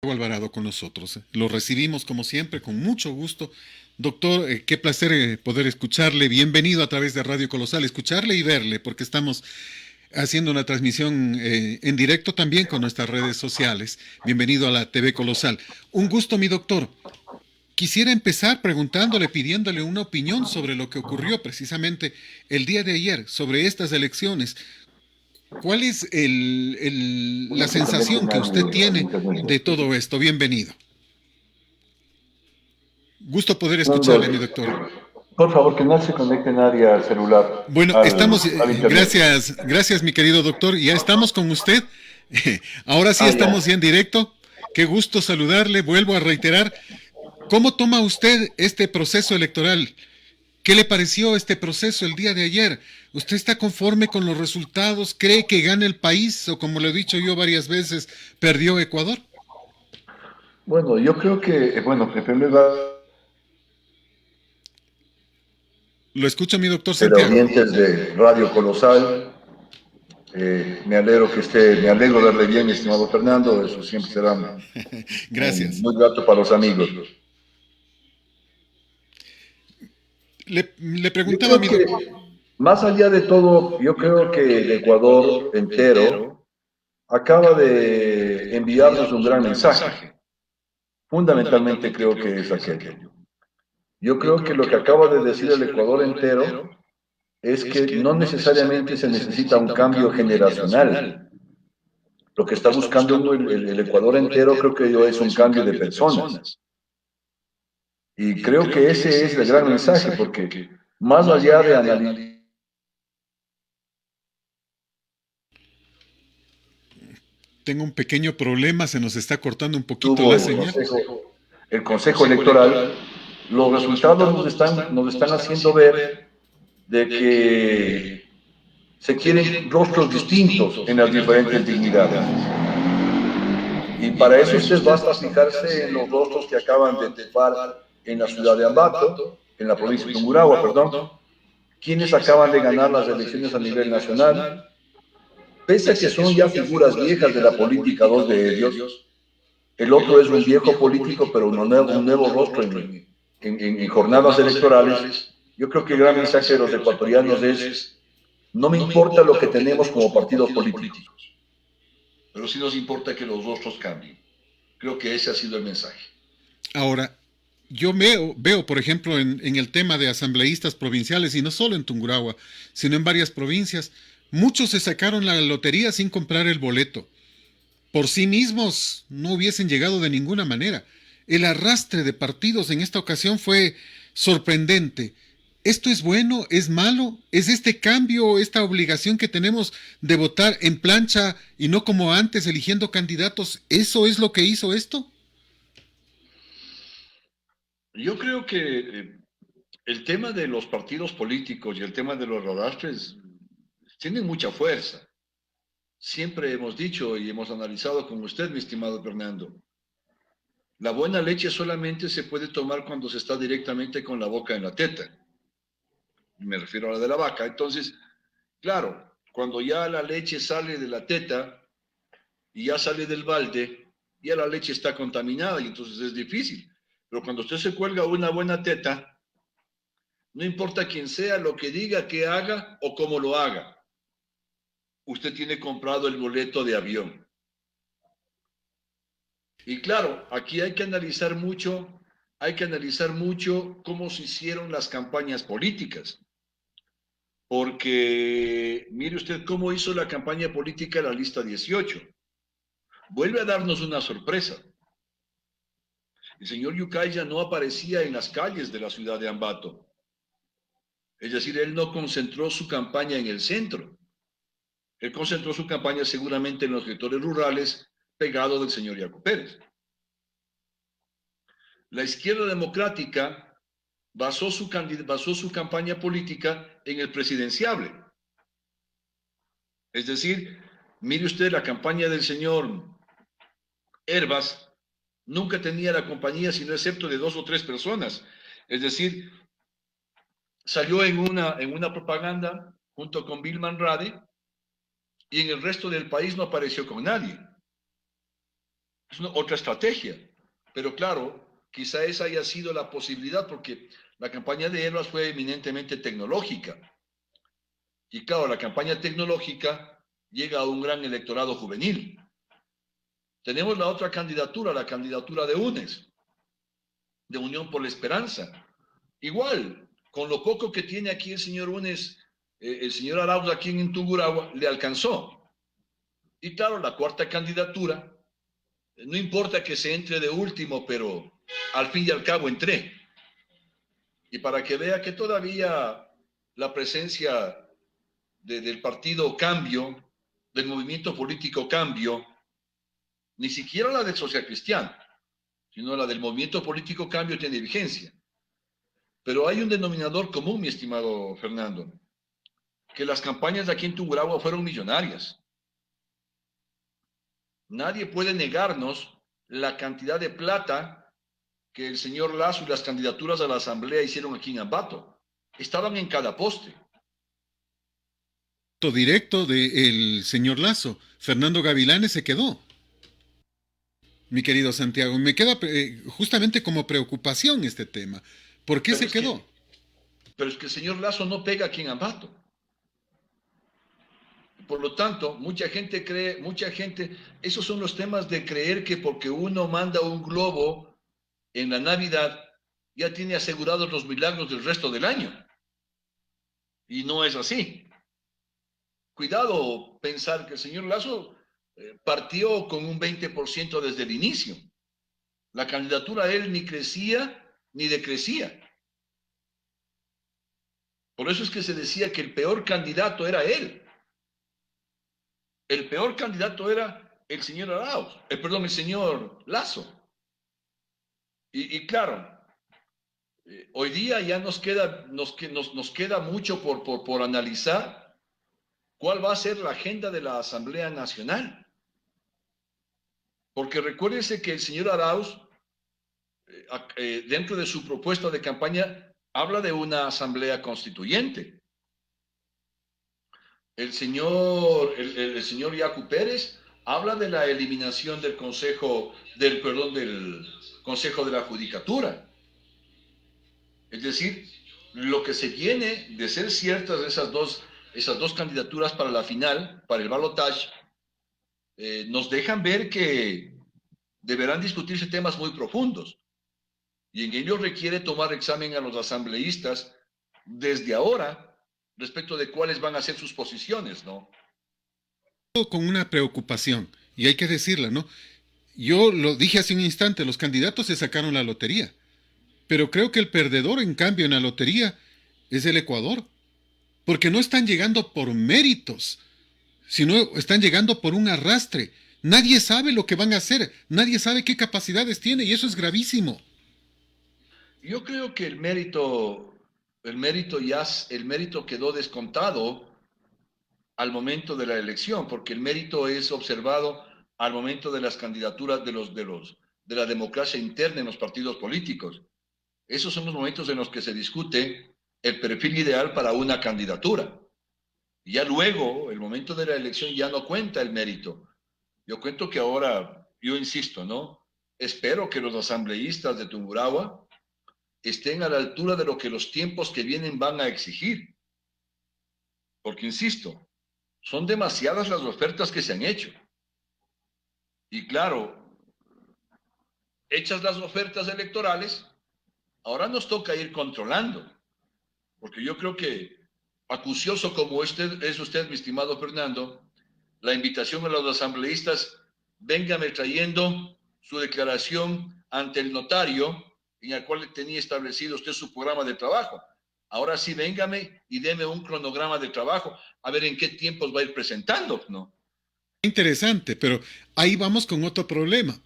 Alvarado con nosotros. Lo recibimos como siempre con mucho gusto. Doctor, qué placer poder escucharle. Bienvenido a través de Radio Colosal, escucharle y verle, porque estamos haciendo una transmisión en directo también con nuestras redes sociales. Bienvenido a la TV Colosal. Un gusto, mi doctor. Quisiera empezar preguntándole, pidiéndole una opinión sobre lo que ocurrió precisamente el día de ayer, sobre estas elecciones. ¿Cuál es la Uno que conecte sensación que usted nadie al tiene internet. de todo esto? Bienvenido. Gusto poder Fernando, escucharle, mi doctor. por favor, que no se conecte nadie al celular, Bueno, estamos, al internet. gracias mi querido doctor, ya estamos con usted. Ahora sí Ah, ya. estamos ya en directo. Qué gusto saludarle, vuelvo a reiterar. ¿Cómo toma usted este proceso electoral? ¿Qué le pareció este proceso el día de ayer? ¿Usted está conforme con los resultados? ¿Cree que gana el país o, como lo he dicho yo varias veces, perdió Ecuador? Bueno, yo creo que, bueno, en primer lugar, Lo escucha mi doctor Santiago. teleaudientes de Radio Colosal, me alegro verle bien, mi estimado Fernando, eso siempre será Gracias. muy grato para los amigos. Le Yo preguntaba a creo mi que, doctor. más allá de todo, yo creo que el Ecuador entero acaba de enviarnos un gran mensaje. Fundamentalmente creo que es aquello. Yo creo que lo que acaba de decir el Ecuador entero es que no necesariamente se necesita un cambio generacional. Lo que está buscando el Ecuador entero creo que yo es un cambio de personas. Y creo que ese es el gran mensaje, porque más allá de analizar Tengo un pequeño problema, se nos está cortando un poquito tuvo la señal. el Consejo Electoral, los resultados nos están haciendo ver de que se quieren rostros distintos en las diferentes dignidades. Y para eso usted basta fijarse en los rostros que acaban de triunfar en la ciudad de Ambato, en la provincia de Tungurahua, perdón, quienes acaban de ganar las elecciones a nivel nacional, pese a que son ya figuras viejas de la política, dos de ellos. El otro es un viejo político, pero un nuevo rostro en jornadas electorales. Yo creo que el gran mensaje de los ecuatorianos es: no me importa lo que tenemos como partidos políticos, pero sí nos importa que los rostros cambien. Creo que ese ha sido el mensaje. Ahora, yo veo por ejemplo, en el tema de asambleístas provinciales, y no solo en Tungurahua, sino en varias provincias, muchos se sacaron la lotería sin comprar el boleto. Por sí mismos no hubiesen llegado de ninguna manera. El arrastre de partidos en esta ocasión fue sorprendente. ¿Esto es bueno? ¿Es malo? ¿Es este cambio, esta obligación que tenemos de votar en plancha y no como antes eligiendo candidatos? ¿Eso es lo que hizo esto? Yo creo que el tema de los partidos políticos y el tema de los arrastres tienen mucha fuerza. Siempre hemos dicho y hemos analizado con usted, mi estimado Fernando, la buena leche solamente se puede tomar cuando se está directamente con la boca en la teta. Me refiero a la de la vaca. Entonces, claro, cuando ya la leche sale de la teta y ya sale del balde, ya la leche está contaminada y entonces es difícil. Pero cuando usted se cuelga una buena teta, no importa quién sea, lo que diga, qué haga o cómo lo haga, usted tiene comprado el boleto de avión. Y claro, aquí hay que analizar mucho cómo se hicieron las campañas políticas. Porque mire usted cómo hizo la campaña política la lista 18. Vuelve a darnos una sorpresa. El señor Yucaya no aparecía en las calles de la ciudad de Ambato. Es decir, él no concentró su campaña en el centro. Él concentró su campaña seguramente en los sectores rurales, pegado del señor Yaco Pérez. La izquierda democrática basó su campaña política en el presidenciable. Es decir, mire usted la campaña del señor Herbas, nunca tenía la compañía sino excepto de dos o tres personas. Es decir, salió en una propaganda junto con Bill Manrade y en el resto del país no apareció con nadie. Es otra estrategia. Pero claro, quizá esa haya sido la posibilidad porque la campaña de Herbas fue eminentemente tecnológica. Y claro, la campaña tecnológica llega a un gran electorado juvenil. Tenemos la otra candidatura, la candidatura de UNES, de Unión por la Esperanza. Igual, con lo poco que tiene aquí el señor UNES, el señor Arauz aquí en Tungurahua, le alcanzó. Y claro, la cuarta candidatura, no importa que se entre de último, pero al fin y al cabo entré. Y para que vea que todavía la presencia del partido Cambio, del movimiento político Cambio, ni siquiera la del Social Cristiano, sino la del movimiento político Cambio tiene vigencia. Pero hay un denominador común, mi estimado Fernando, que las campañas de aquí en Tungurahua fueron millonarias. Nadie puede negarnos la cantidad de plata que el señor Lazo y las candidaturas a la asamblea hicieron aquí en Ambato. Estaban en cada poste. Directo del señor Lazo. Fernando Gavilanes se quedó, mi querido Santiago. Me queda justamente como preocupación este tema. ¿Por qué Pero se es quedó? que, pero es que el señor Lazo no pega aquí en Ambato. Por lo tanto, mucha gente, esos son los temas de creer que porque uno manda un globo en la Navidad, ya tiene asegurados los milagros del resto del año. Y no es así. Cuidado pensar que el señor Lazo partió con un 20% desde el inicio. La candidatura a él ni crecía ni decrecía. Por eso es que se decía que el peor candidato era él. El peor candidato era el señor Arauz, el señor Lazo. Y claro, hoy día ya nos queda mucho por analizar cuál va a ser la agenda de la Asamblea Nacional. Porque recuérdense que el señor Arauz, dentro de su propuesta de campaña, habla de una asamblea constituyente. El señor Yacu Pérez habla de la eliminación del del Consejo de la Judicatura. Es decir, lo que se viene de ser ciertas esas dos candidaturas para la final, para el balotaje, nos dejan ver que deberán discutirse temas muy profundos. Y en ello requiere tomar examen a los asambleístas desde ahora respecto de cuáles van a ser sus posiciones, ¿no? Con una preocupación, y hay que decirla, ¿no? Yo lo dije hace un instante, los candidatos se sacaron la lotería, pero creo que el perdedor, en cambio, en la lotería es el Ecuador, porque no están llegando por méritos, sino están llegando por un arrastre. Nadie sabe lo que van a hacer, nadie sabe qué capacidades tiene, y eso es gravísimo. Yo creo que el mérito quedó descontado al momento de la elección, porque el mérito es observado al momento de las candidaturas de la democracia interna en los partidos políticos. Esos son los momentos en los que se discute el perfil ideal para una candidatura. Y ya luego, el momento de la elección ya no cuenta el mérito. Yo cuento que ahora, yo insisto, ¿no? Espero que los asambleístas de Tungurahua estén a la altura de lo que los tiempos que vienen van a exigir. Porque, insisto, son demasiadas las ofertas que se han hecho. Y claro, hechas las ofertas electorales, ahora nos toca ir controlando. Porque yo creo que, acucioso como es usted, mi estimado Fernando, la invitación a los asambleístas, véngame trayendo su declaración ante el notario en el cual tenía establecido usted su programa de trabajo. Ahora sí, véngame y deme un cronograma de trabajo, a ver en qué tiempos va a ir presentando, ¿no? Interesante, pero ahí vamos con otro problema.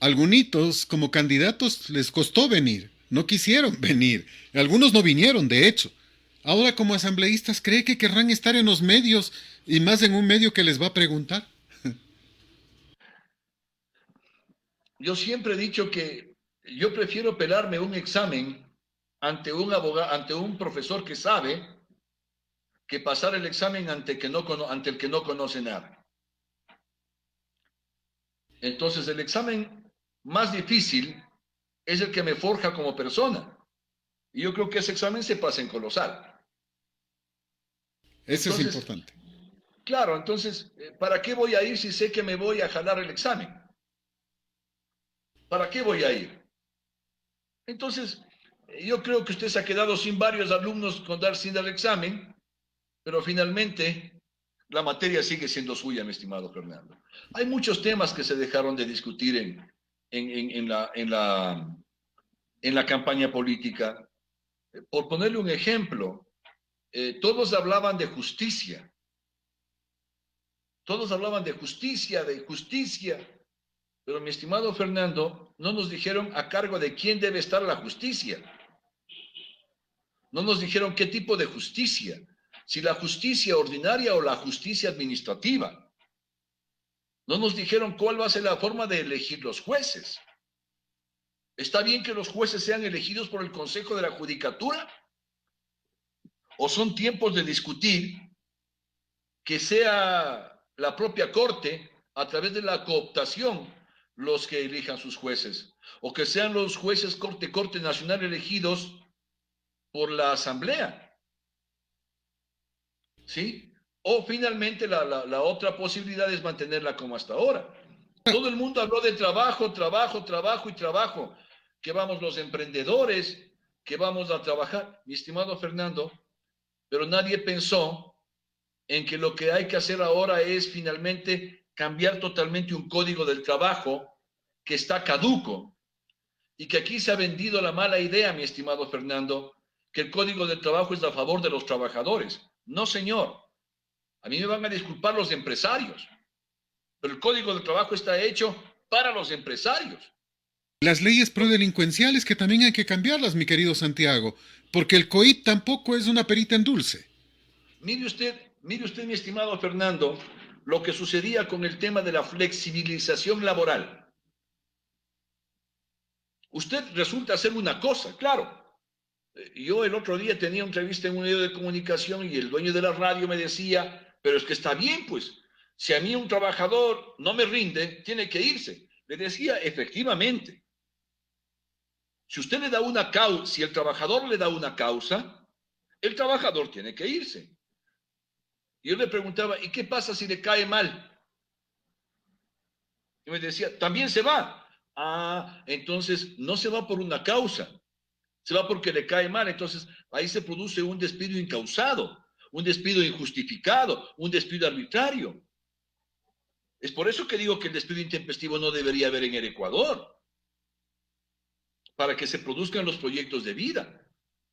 Algunitos, como candidatos, les costó venir, no quisieron venir. Algunos no vinieron, de hecho. Ahora, como asambleístas, ¿cree que querrán estar en los medios y más en un medio que les va a preguntar? Yo siempre he dicho que yo prefiero pelarme un examen ante un abogado, ante un profesor que sabe, que pasar el examen ante el que no conoce nada. Entonces, el examen más difícil es el que me forja como persona. Y yo creo que ese examen se pasa en Colosal. Eso es Entonces, importante. claro, entonces, ¿para qué voy a ir si sé que me voy a jalar el examen? ¿Para qué voy a ir? Entonces, yo creo que usted se ha quedado sin varios alumnos sin dar el examen, pero finalmente la materia sigue siendo suya, mi estimado Fernando. Hay muchos temas que se dejaron de discutir en la campaña política. Por ponerle un ejemplo, todos hablaban de justicia, todos hablaban de justicia, pero mi estimado Fernando, no nos dijeron a cargo de quién debe estar la justicia, no nos dijeron qué tipo de justicia, si la justicia ordinaria o la justicia administrativa, no nos dijeron cuál va a ser la forma de elegir los jueces. ¿Está bien que los jueces sean elegidos por el Consejo de la Judicatura? ¿O son tiempos de discutir que sea la propia Corte, a través de la cooptación, los que elijan sus jueces? ¿O que sean los jueces Corte Nacional elegidos por la Asamblea? ¿Sí? O finalmente la otra posibilidad es mantenerla como hasta ahora. Todo el mundo habló de trabajo, trabajo, trabajo y trabajo. Que vamos los emprendedores, que vamos a trabajar, mi estimado Fernando, pero nadie pensó en que lo que hay que hacer ahora es finalmente cambiar totalmente un código del trabajo que está caduco y que aquí se ha vendido la mala idea, mi estimado Fernando, que el código del trabajo es a favor de los trabajadores. No, señor. A mí me van a disculpar los empresarios, pero el código del trabajo está hecho para los empresarios. Las leyes prodelincuenciales que también hay que cambiarlas, mi querido Santiago, porque el COIT tampoco es una perita en dulce. Mire usted, mi estimado Fernando, lo que sucedía con el tema de la flexibilización laboral. Usted resulta ser una cosa, claro. Yo el otro día tenía una entrevista en un medio de comunicación y el dueño de la radio me decía, pero es que está bien, pues, si a mí un trabajador no me rinde, tiene que irse. Le decía, efectivamente, si usted le da una causa, si el trabajador le da una causa, el trabajador tiene que irse. Y yo le preguntaba, ¿y qué pasa si le cae mal? Y me decía, también se va. Ah, entonces no se va por una causa, se va porque le cae mal. Entonces ahí se produce un despido incausado, un despido injustificado, un despido arbitrario. Es por eso que digo que el despido intempestivo no debería haber en el Ecuador, para que se produzcan los proyectos de vida.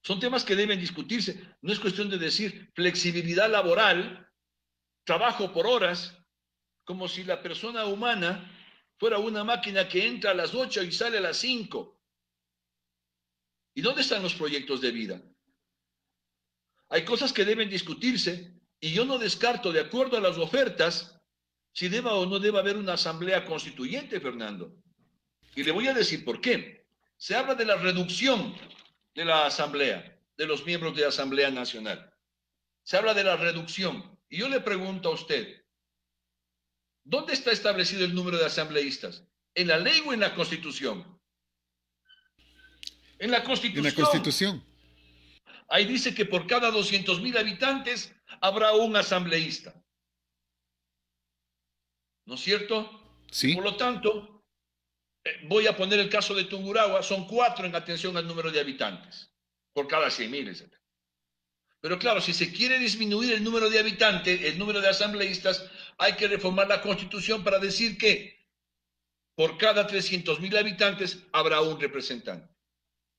Son temas que deben discutirse. No es cuestión de decir flexibilidad laboral, trabajo por horas, como si la persona humana fuera una máquina que entra a las 8 y sale a las 5. ¿Y dónde están los proyectos de vida? Hay cosas que deben discutirse y yo no descarto, de acuerdo a las ofertas, si deba o no deba haber una asamblea constituyente, Fernando. Y le voy a decir por qué. Se habla de la reducción de la asamblea, de los miembros de la Asamblea Nacional. Se habla de la reducción. Y yo le pregunto a usted, ¿dónde está establecido el número de asambleístas? ¿En la ley o en la Constitución? En la En la Constitución. Constitución. Ahí dice que por cada 200.000 habitantes habrá un asambleísta. ¿No es cierto? Y por Sí. lo tanto, voy a poner el caso de Tungurahua, son 4 en atención al número de habitantes, por cada 100.000, etc. Pero claro, si se quiere disminuir el número de habitantes, el número de asambleístas, hay que reformar la Constitución para decir que por cada 300.000 habitantes habrá un representante.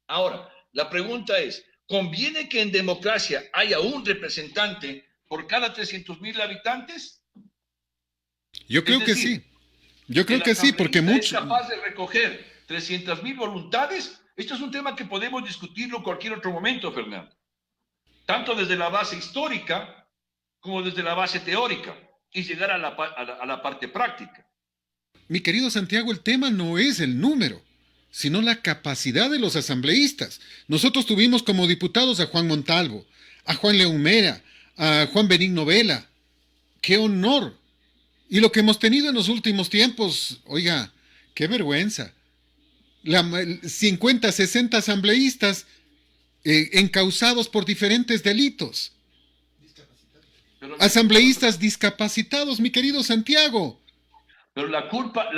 Ahora, la pregunta es, ¿conviene que en democracia haya un representante por cada 300.000 habitantes? Yo Es creo que sí. decir, Yo creo ¿el que sí, porque asambleísta es mucho. capaz de recoger 300.000 voluntades? Esto es un tema que podemos discutirlo en cualquier otro momento, Fernando. Tanto desde la base histórica como desde la base teórica y llegar a la parte práctica. Mi querido Santiago, el tema no es el número, sino la capacidad de los asambleístas. Nosotros tuvimos como diputados a Juan Montalvo, a Juan León Mera, a Juan Benigno Vela. ¡Qué honor! Y lo que hemos tenido en los últimos tiempos, oiga, qué vergüenza. 50, 60 asambleístas encausados por diferentes delitos. Pero, mi estimado, Asambleístas discapacitados, mi querido Santiago. pero la culpa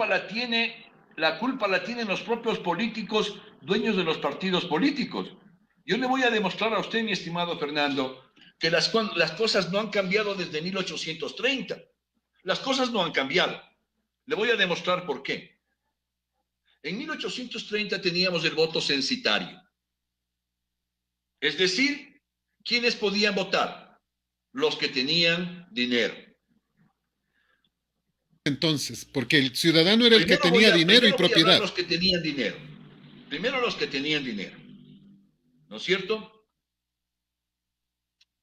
la tienen los propios políticos, dueños de los partidos políticos. Yo le voy a demostrar a usted, mi estimado Fernando, que las cosas no han cambiado desde 1830. Las cosas no han cambiado. Le voy a demostrar por qué. En 1830 teníamos el voto censitario. Es decir, ¿quiénes podían votar? Los que tenían dinero. Entonces, porque el ciudadano era el que tenía dinero y Primero voy a hablar propiedad. los que tenían dinero. Primero los que tenían dinero. ¿No es cierto?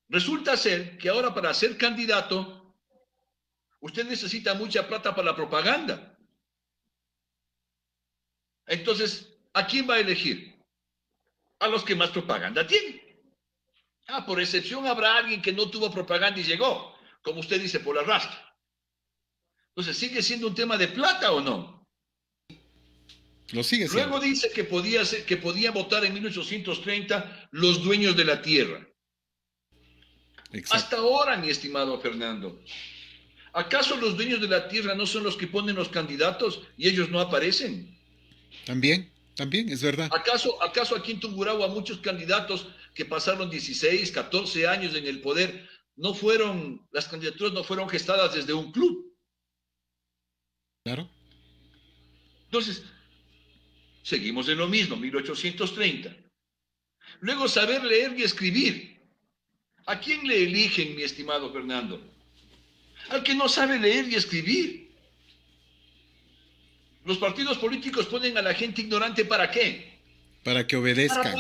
Resulta ser que ahora para ser candidato, usted necesita mucha plata para la propaganda. Entonces, ¿a quién va a elegir? A los que más propaganda tienen. Por excepción habrá alguien que no tuvo propaganda y llegó, como usted dice, por la rastra. Entonces, ¿sigue siendo un tema de plata o no? Lo sigue siendo. Luego dice que podía votar en 1830 los dueños de la tierra. Exacto. Hasta ahora, mi estimado Fernando, ¿acaso los dueños de la tierra no son los que ponen los candidatos y ellos no aparecen? También, es verdad. ¿Acaso aquí en Tungurahua muchos candidatos que pasaron 16, 14 años en el poder, las candidaturas no fueron gestadas desde un club? Claro. Entonces, seguimos en lo mismo, 1830. Luego, saber leer y escribir. ¿A quién le eligen, mi estimado Fernando? Al que no sabe leer y escribir. Los partidos políticos ponen a la gente ignorante ¿para qué? Para que obedezcan.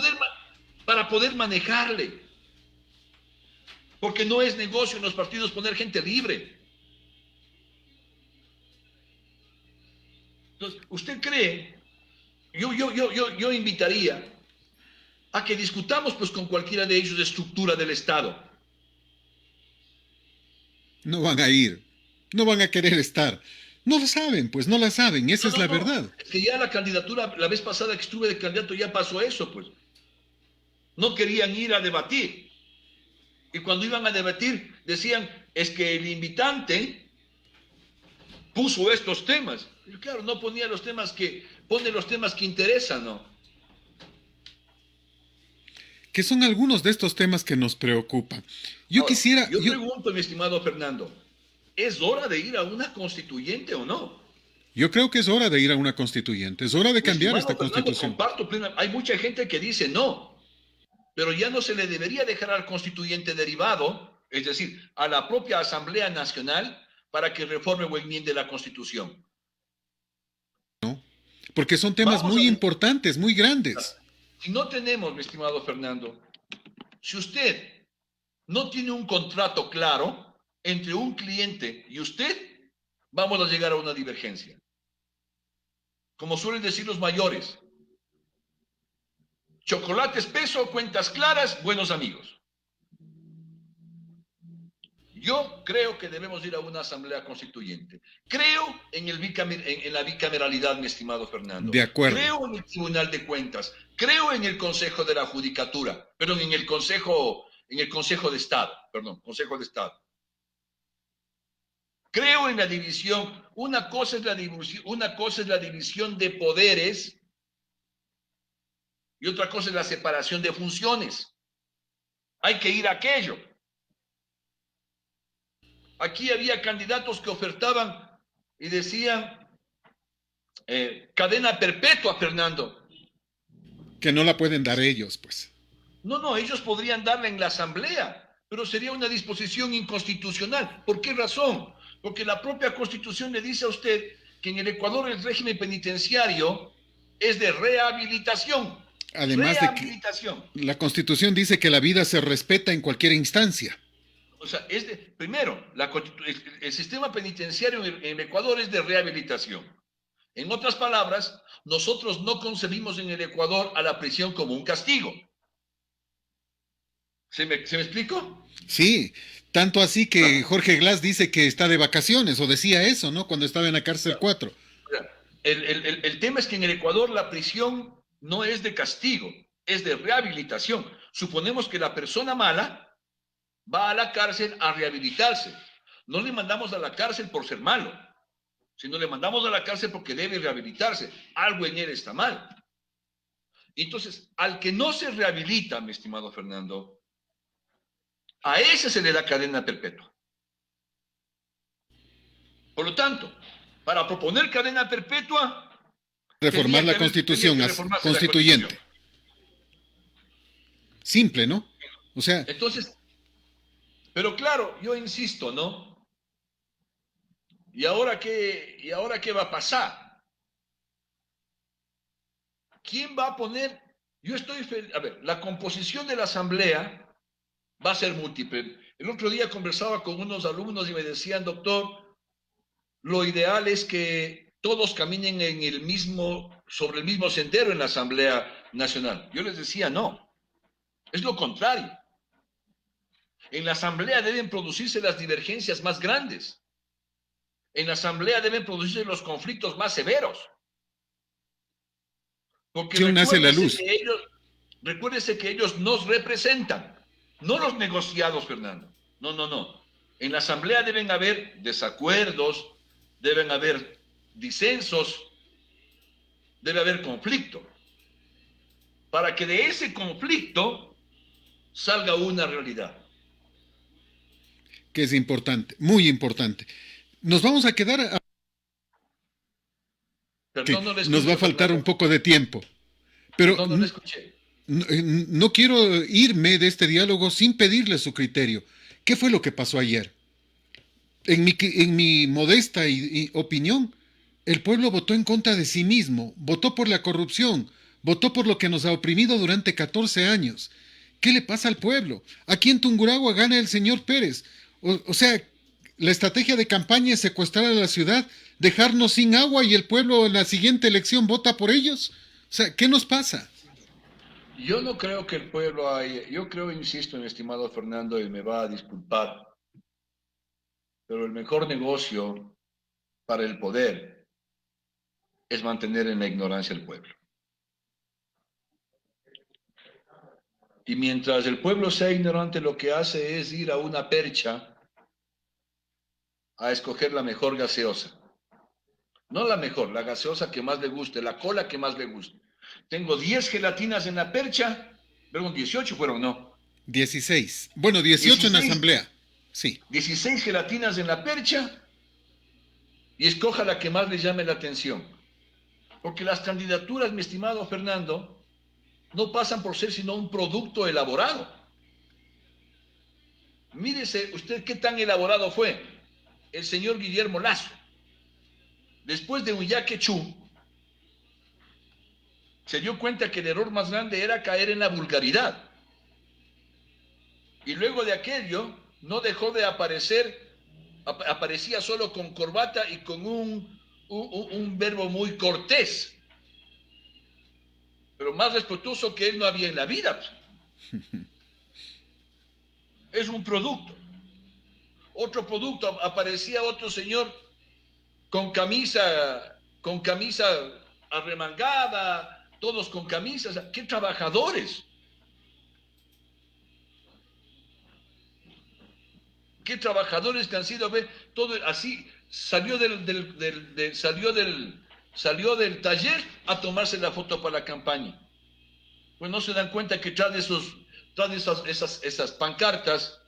Para poder manejarle. Porque no es negocio en los partidos poner gente libre. Entonces, ¿usted cree? Yo invitaría a que discutamos pues con cualquiera de ellos de estructura del Estado. No van a ir. No van a querer estar. No lo saben, pues no la saben. Esa es la verdad. Es que ya la candidatura, la vez pasada que estuve de candidato ya pasó eso, pues. No querían ir a debatir. Y cuando iban a debatir decían, es que el invitante puso estos temas. Y claro, no ponía pone los temas que interesan, ¿no? Que son algunos de estos temas que nos preocupan. Yo Ahora, quisiera... yo pregunto, mi estimado Fernando, ¿es hora de ir a una constituyente o no? Yo creo que es hora de ir a una constituyente. Es hora de cambiar esta constitución. Comparto plenamente. Hay mucha gente que dice no, pero ya no se le debería dejar al constituyente derivado, es decir, a la propia Asamblea Nacional, para que reforme o enmiende la Constitución. ¿No? Porque son temas muy importantes, muy grandes. Si no tenemos, mi estimado Fernando, si usted no tiene un contrato claro entre un cliente y usted, vamos a llegar a una divergencia. Como suelen decir los mayores, chocolate espeso, cuentas claras, buenos amigos. Yo creo que debemos ir a una asamblea constituyente. Creo en la bicameralidad, mi estimado Fernando. De acuerdo. Creo en el Tribunal de Cuentas. Creo en el Consejo de la Judicatura. Perdón, en el Consejo de Estado. Perdón, Consejo de Estado. Creo en la división. Una cosa es la división de poderes y otra cosa es la separación de funciones. Hay que ir a aquello. Aquí había candidatos que ofertaban y decían cadena perpetua, Fernando. Que no la pueden dar ellos, pues. No, ellos podrían darla en la asamblea, pero sería una disposición inconstitucional. ¿Por qué razón? Porque la propia Constitución le dice a usted que en el Ecuador el régimen penitenciario es de rehabilitación. Además de que la Constitución dice que la vida se respeta en cualquier instancia. O sea, primero, el sistema penitenciario en el Ecuador es de rehabilitación. En otras palabras, nosotros no concebimos en el Ecuador a la prisión como un castigo. ¿Se me explicó? Sí, Tanto así que Jorge Glass dice que está de vacaciones, o decía eso, ¿no? Cuando estaba en la cárcel 4. El tema es que en el Ecuador la prisión no es de castigo, es de rehabilitación. Suponemos que la persona mala va a la cárcel a rehabilitarse. No le mandamos a la cárcel por ser malo, sino le mandamos a la cárcel porque debe rehabilitarse. Algo en él está mal. Entonces, al que no se rehabilita, mi estimado Fernando, a ese se le da cadena perpetua. Por lo tanto, para proponer cadena perpetua, Reformar la tenía Constitución, que reformarse la Constitución. constituyente. Simple, ¿no? O sea, Entonces, pero claro, yo insisto, ¿no? ¿Y ahora qué va a pasar? ¿Quién va a poner? Yo estoy feliz. A ver, la composición de la asamblea va a ser múltiple. El otro día conversaba con unos alumnos y me decían, doctor, lo ideal es que todos caminen sobre el mismo sendero en la Asamblea Nacional. Yo les decía, no, es lo contrario. En la Asamblea deben producirse las divergencias más grandes. En la Asamblea deben producirse los conflictos más severos. Porque nace la luz. recuérdese que ellos nos representan, no los negociados, Fernando. No, no, no. En la Asamblea deben haber desacuerdos, deben haber disensos, debe haber conflicto. Para que de ese conflicto salga una realidad. Que es importante, muy importante. Nos vamos a quedar Perdón, no le escuché, nos va a faltar un poco de tiempo. Pero no le escuché. No quiero irme de este diálogo sin pedirle su criterio. ¿Qué fue lo que pasó ayer? En mi modesta opinión, el pueblo votó en contra de sí mismo, votó por la corrupción, votó por lo que nos ha oprimido durante 14 años. ¿Qué le pasa al pueblo? Aquí en Tungurahua gana el señor Pérez. O sea, la estrategia de campaña es secuestrar a la ciudad, dejarnos sin agua y el pueblo en la siguiente elección vota por ellos. O sea, ¿qué nos pasa? Yo no creo que el pueblo haya, yo creo, insisto, mi estimado Fernando, y me va a disculpar, pero el mejor negocio para el poder es mantener en la ignorancia al pueblo. Y mientras el pueblo sea ignorante, lo que hace es ir a una percha a escoger la mejor gaseosa. No la mejor, la gaseosa que más le guste, la cola que más le guste. Tengo 10 gelatinas en la percha, perdón, 18 fueron, no. 16. Bueno, 18 en asamblea. Sí. 16 gelatinas en la percha y escoja la que más le llame la atención. Porque las candidaturas, mi estimado Fernando, no pasan por ser sino un producto elaborado. Mírese usted qué tan elaborado fue el señor Guillermo Lasso. Después de Huillaque-Chú, se dio cuenta que el error más grande era caer en la vulgaridad. Y luego de aquello, no dejó de aparecía solo con corbata y con un verbo muy cortés, pero más respetuoso que él no había en la vida. Es un producto. Otro producto, aparecía otro señor con camisa arremangada, todos con camisas. ¡Qué trabajadores! ¡Qué trabajadores que han sido! Todo así, salió del taller a tomarse la foto para la campaña. Pues no se dan cuenta que tras de esas pancartas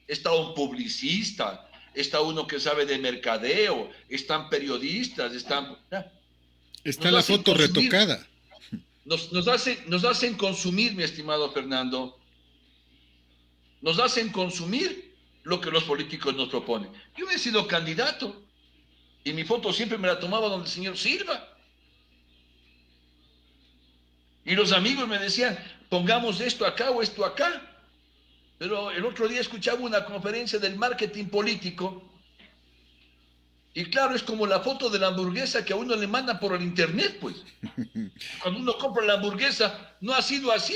está un publicista, está uno que sabe de mercadeo, están periodistas, está la foto retocada. Nos hacen consumir, mi estimado Fernando, nos hacen consumir lo que los políticos nos proponen. Yo he sido candidato y mi foto siempre me la tomaba donde el señor Silva. Y los amigos me decían, pongamos esto acá o esto acá. Pero el otro día escuchaba una conferencia del marketing político y claro, es como la foto de la hamburguesa que a uno le mandan por el internet, pues. Cuando uno compra la hamburguesa, no ha sido así.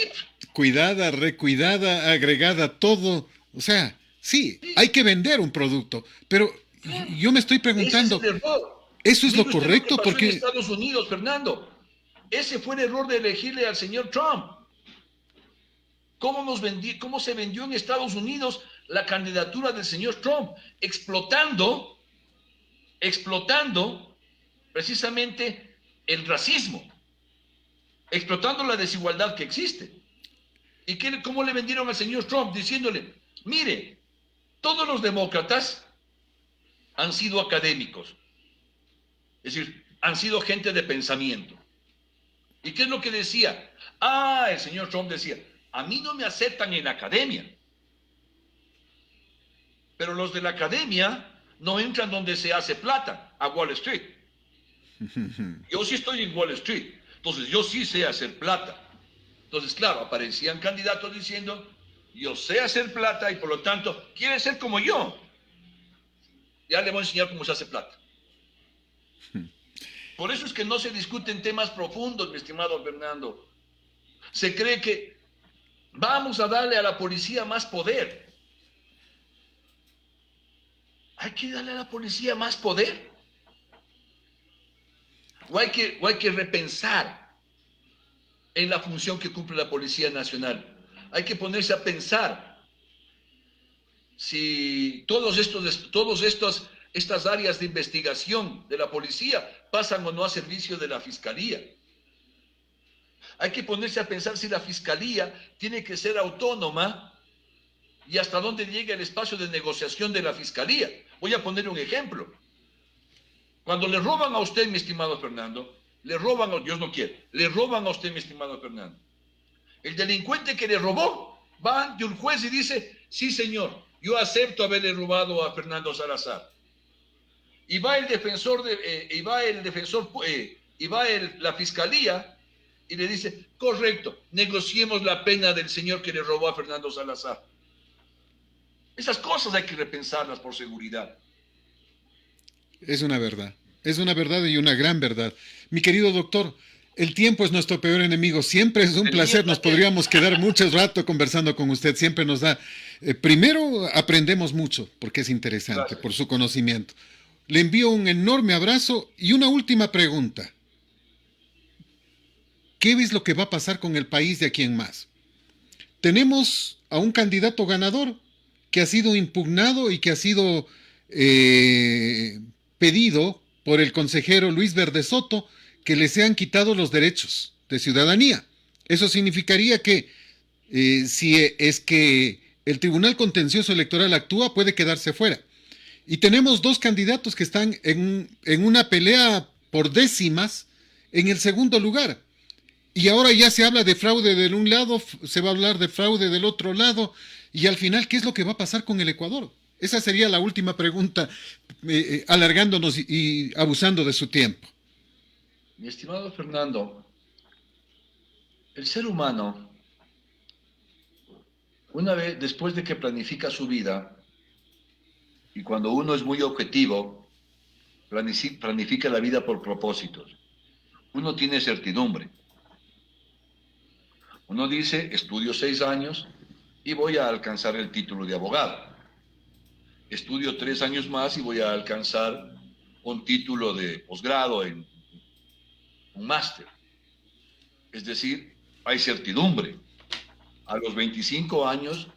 Cuidada, recuidada, agregada, todo. O sea, Sí, hay Sí, que vender un producto, pero claro. yo me estoy Ese es preguntando, el error. ¿eso es lo Mire usted lo que correcto? pasó en Porque Estados Unidos, Fernando. Ese fue el error de elegirle al señor Trump. ¿Cómo se vendió en Estados Unidos la candidatura del señor Trump? Explotando precisamente el racismo, explotando la desigualdad que existe. ¿Y cómo le vendieron al señor Trump? Diciéndole, mire, todos los demócratas han sido académicos, es decir, han sido gente de pensamiento. ¿Y qué es lo que decía? El señor Trump decía, a mí no me aceptan en la academia, pero los de la academia no entran donde se hace plata, a Wall Street. Yo sí estoy en Wall Street, entonces yo sí sé hacer plata. Entonces, claro, aparecían candidatos diciendo, yo sé hacer plata y por lo tanto, quiere ser como yo. Ya le voy a enseñar cómo se hace plata. Por eso es que no se discuten temas profundos, mi estimado Fernando. Se cree que vamos a darle a la policía más poder. ¿Hay que darle a la policía más poder? ¿O hay que repensar en la función que cumple la Policía Nacional? Hay que ponerse a pensar si estas áreas de investigación de la policía pasan o no a servicio de la fiscalía. Hay que ponerse a pensar si la fiscalía tiene que ser autónoma y hasta dónde llega el espacio de negociación de la fiscalía. Voy a poner un ejemplo. Cuando le roban a usted, mi estimado Fernando, Dios no quiere, le roban a usted, mi estimado Fernando. El delincuente que le robó va ante un juez y dice, sí señor, yo acepto haberle robado a Fernando Salazar. Y va el defensor, la fiscalía y le dice, correcto, negociemos la pena del señor que le robó a Fernando Salazar. Esas cosas hay que repensarlas por seguridad. es una verdad y una gran verdad. Mi querido doctor, el tiempo es nuestro peor enemigo. Siempre es un El mío placer. Nos también. podríamos quedar mucho rato conversando con usted. Siempre nos da. Primero, aprendemos mucho porque es interesante Gracias. por su conocimiento. Le envío un enorme abrazo y una última pregunta. ¿Qué es lo que va a pasar con el país de aquí en más? Tenemos a un candidato ganador que ha sido impugnado y que ha sido eh, pedido por el consejero Luis Verde Soto que le sean quitados los derechos de ciudadanía. Eso significaría que si es que el Tribunal Contencioso Electoral actúa, puede quedarse fuera. Y tenemos dos candidatos que están en una pelea por décimas en el segundo lugar. Y ahora ya se habla de fraude de un lado, se va a hablar de fraude del otro lado, y al final, ¿qué es lo que va a pasar con el Ecuador? Esa sería la última pregunta, alargándonos y abusando de su tiempo. Mi estimado Fernando, el ser humano, una vez después de que planifica su vida, y cuando uno es muy objetivo, planifica la vida por propósitos. Uno tiene certidumbre. Uno dice, estudio 6 años y voy a alcanzar el título de abogado. Estudio 3 años más y voy a alcanzar un título de posgrado en un máster. Es decir, hay certidumbre. A los 25 años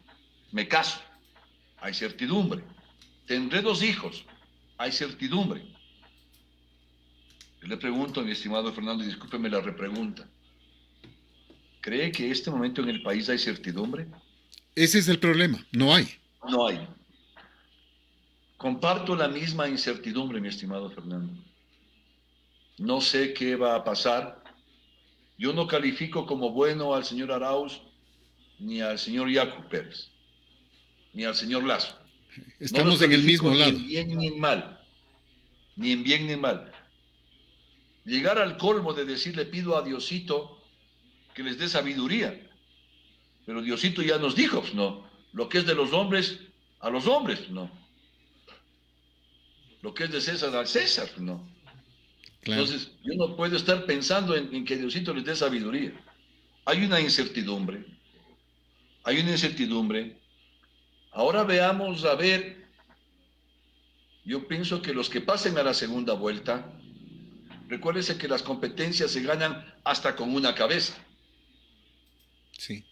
me caso. Hay certidumbre. Tendré 2 hijos. Hay certidumbre. Yo le pregunto a mi estimado Fernando, y discúlpeme la repregunta. ¿Cree que en este momento en el país hay certidumbre? Ese es el problema, no hay. No hay. Comparto la misma incertidumbre, mi estimado Fernando. No sé qué va a pasar. Yo no califico como bueno al señor Arauz, ni al señor Yacu Pérez, ni al señor Lazo. No los Estamos en el califico mismo ni lado. en bien ni en mal. Ni en bien ni en mal. Llegar al colmo de decirle pido a Diosito que les dé sabiduría. Pero Diosito ya nos dijo, pues no, lo que es de los hombres, a los hombres, no. Lo que es de César, al César, no. Claro. Entonces, yo no puedo estar pensando en que Diosito les dé sabiduría. Hay una incertidumbre, hay una incertidumbre, Ahora veamos, a ver, yo pienso que los que pasen a la segunda vuelta, recuérdense que las competencias se ganan hasta con una cabeza. Sí.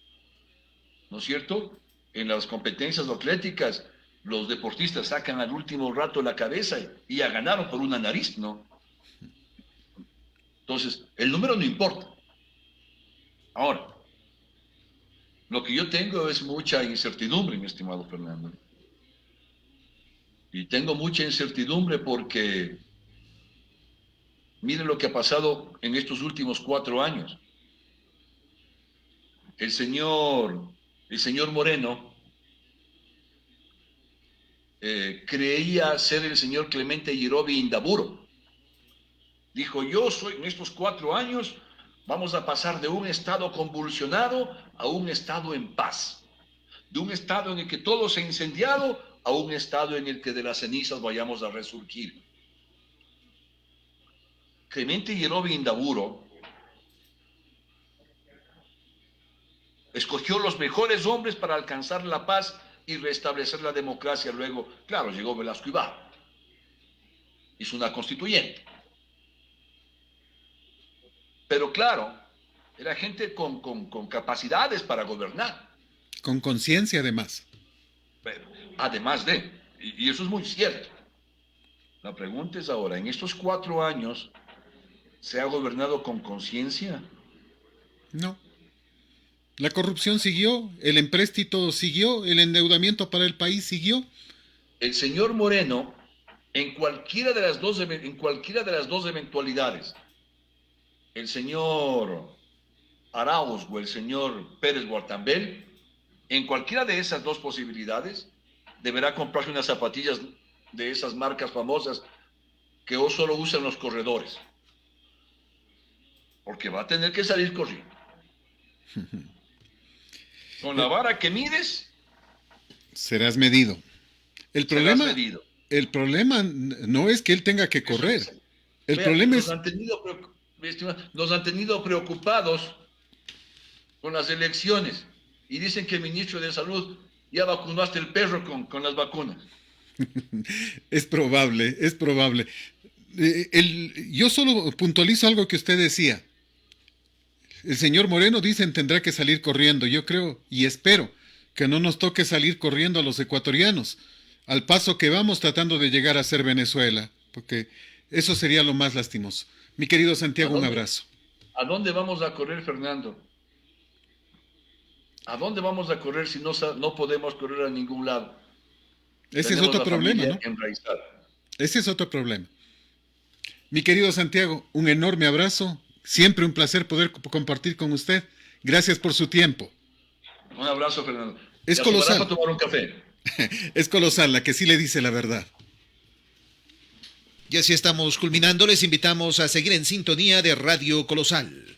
¿No es cierto? En las competencias atléticas, los deportistas sacan al último rato la cabeza y ya ganaron por una nariz, ¿no? Entonces, el número no importa. Ahora, lo que yo tengo es mucha incertidumbre, mi estimado Fernando. Y tengo mucha incertidumbre porque miren lo que ha pasado en estos últimos 4 años. El señor Moreno creía ser el señor Clemente Yerobi Indaburo. Dijo, en estos 4 años vamos a pasar de un estado convulsionado a un estado en paz. De un estado en el que todo se ha incendiado a un estado en el que de las cenizas vayamos a resurgir. Clemente Yerobi Indaburo escogió los mejores hombres para alcanzar la paz y restablecer la democracia. Luego, claro, llegó Velasco Ibarra. Hizo una constituyente. Pero claro, era gente con capacidades para gobernar. Con conciencia, además. Pero, además y eso es muy cierto. La pregunta es ahora, ¿en estos 4 años se ha gobernado con conciencia? No. La corrupción siguió, el empréstito siguió, el endeudamiento para el país siguió. El señor Moreno, en cualquiera de las dos eventualidades, el señor Arauz o el señor Pérez Guartambel, en cualquiera de esas dos posibilidades, deberá comprarse unas zapatillas de esas marcas famosas que hoy solo usan los corredores. Porque va a tener que salir corriendo. Con la vara que mides, serás medido. El problema no es que él tenga que correr. El problema es... Nos han tenido preocupados con las elecciones y dicen que el ministro de Salud ya vacunó hasta el perro con las vacunas. Es probable, es probable. Yo solo puntualizo algo que usted decía. El señor Moreno dicen tendrá que salir corriendo. Yo creo y espero que no nos toque salir corriendo a los ecuatorianos, al paso que vamos tratando de llegar a ser Venezuela, porque eso sería lo más lastimoso. Mi querido Santiago, un abrazo. ¿A dónde vamos a correr, Fernando? ¿A dónde vamos a correr si no podemos correr a ningún lado? Ese es otro problema, ¿no? Ese es otro problema. Mi querido Santiago, un enorme abrazo. Siempre un placer poder compartir con usted. Gracias por su tiempo. Un abrazo, Fernando. Es colosal. Para tomar un café. Es colosal, la que sí le dice la verdad. Y así estamos culminando. Les invitamos a seguir en sintonía de Radio Colosal.